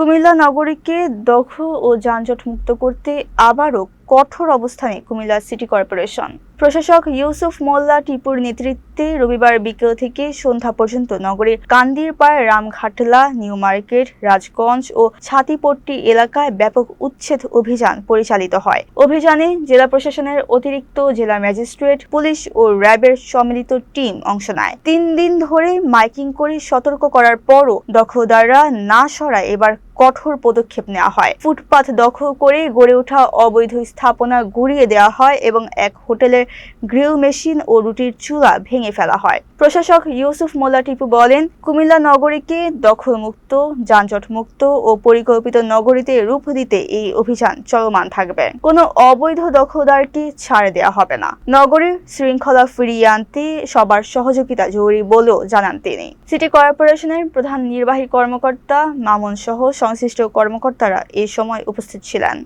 কুমিল্লা নগরীকে দখল ও যানজট মুক্ত করতে আবারও কঠোর অবস্থানে কুমিল্লা সিটি কর্পোরেশন। প্রশাসক ইউসুফ মোল্লা টিপুর নেতৃত্বে রবিবার বিকেল থেকে সন্ধ্যা পর্যন্ত নগরীর কান্দিরপাড়, রামঘাটলা, নিউ মার্কেট, রাজগঞ্জ ও ছাতিপট্টি এলাকায় ব্যাপক উচ্ছেদ অভিযান পরিচালিত হয়। অভিযানে জেলা প্রশাসনের অতিরিক্ত জেলা ম্যাজিস্ট্রেট, পুলিশ ও র্যাবের সম্মিলিত টিম অংশ নেয়। 3 দিন ধরে মাইকিং করে সতর্ক করার পরও দখলদাররা না সরায় এবার কঠোর পদক্ষেপ নেওয়া হয়। ফুটপাত দখল করে গড়ে ওঠা অবৈধ স্থাপনা গুঁড়িয়ে দেওয়া হয় এবং এক হোটেলের গ্রিল মেশিন ও রুটির চুলা ভেঙে ফেলা হয়। প্রশাসক ইউসুফ মোল্লা টিপু বলেন, কুমিল্লা নগরীকে দখলমুক্ত, যানজটমুক্ত ও পরিকল্পিত নগরীতে রূপ দিতে এই অভিযান চলমান থাকবে। কোনো অবৈধ দখলদারকে ছাড় দেওয়া হবে না। নগরীর শৃঙ্খলা ফিরিয়ে আনতে সবার সহযোগিতা জরুরি বলেও জানান তিনি। সিটি কর্পোরেশনের প্রধান নির্বাহী কর্মকর্তা মামুন সহ সংশ্লিষ্ট কর্মকর্তারা এই সময় উপস্থিত ছিলেন।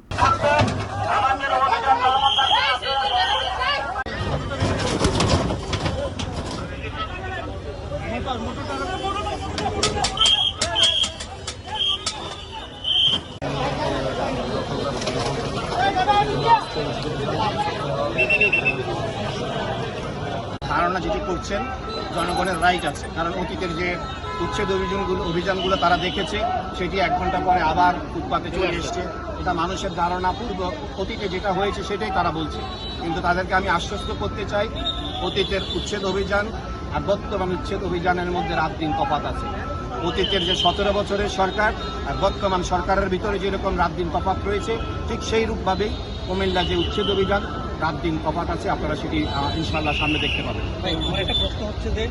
ধারণা যেটি করছেন জনগণের রাইট আছে, কারণ অতীতের যে উচ্ছেদ অভিযানগুলো তারা দেখেছে সেটি 1 ঘন্টা পরে আবার ফুটপাতে চলে এসছে। এটা মানুষের ধারণা, পূর্ব অতীতে যেটা হয়েছে সেটাই তারা বলছে। কিন্তু তাদেরকে আমি আশ্বস্ত করতে চাই, অতীতের উচ্ছেদ অভিযান আর বর্তমান উচ্ছেদ অভিযানের মধ্যে রাত দিন তফাৎ আছে। অতীতের যে 17 বছরের সরকার আর বর্তমান সরকারের ভিতরে যেরকম রাত দিন তফাৎ রয়েছে, ঠিক সেই রূপভাবেই কুমিল্লা যে উচ্ছেদ অভিযান রাত দিন তফাৎ আছে। আপনারা সেটি ইনশাআল্লাহ সামনে দেখতে পাবেন। একটা প্রশ্ন হচ্ছে যে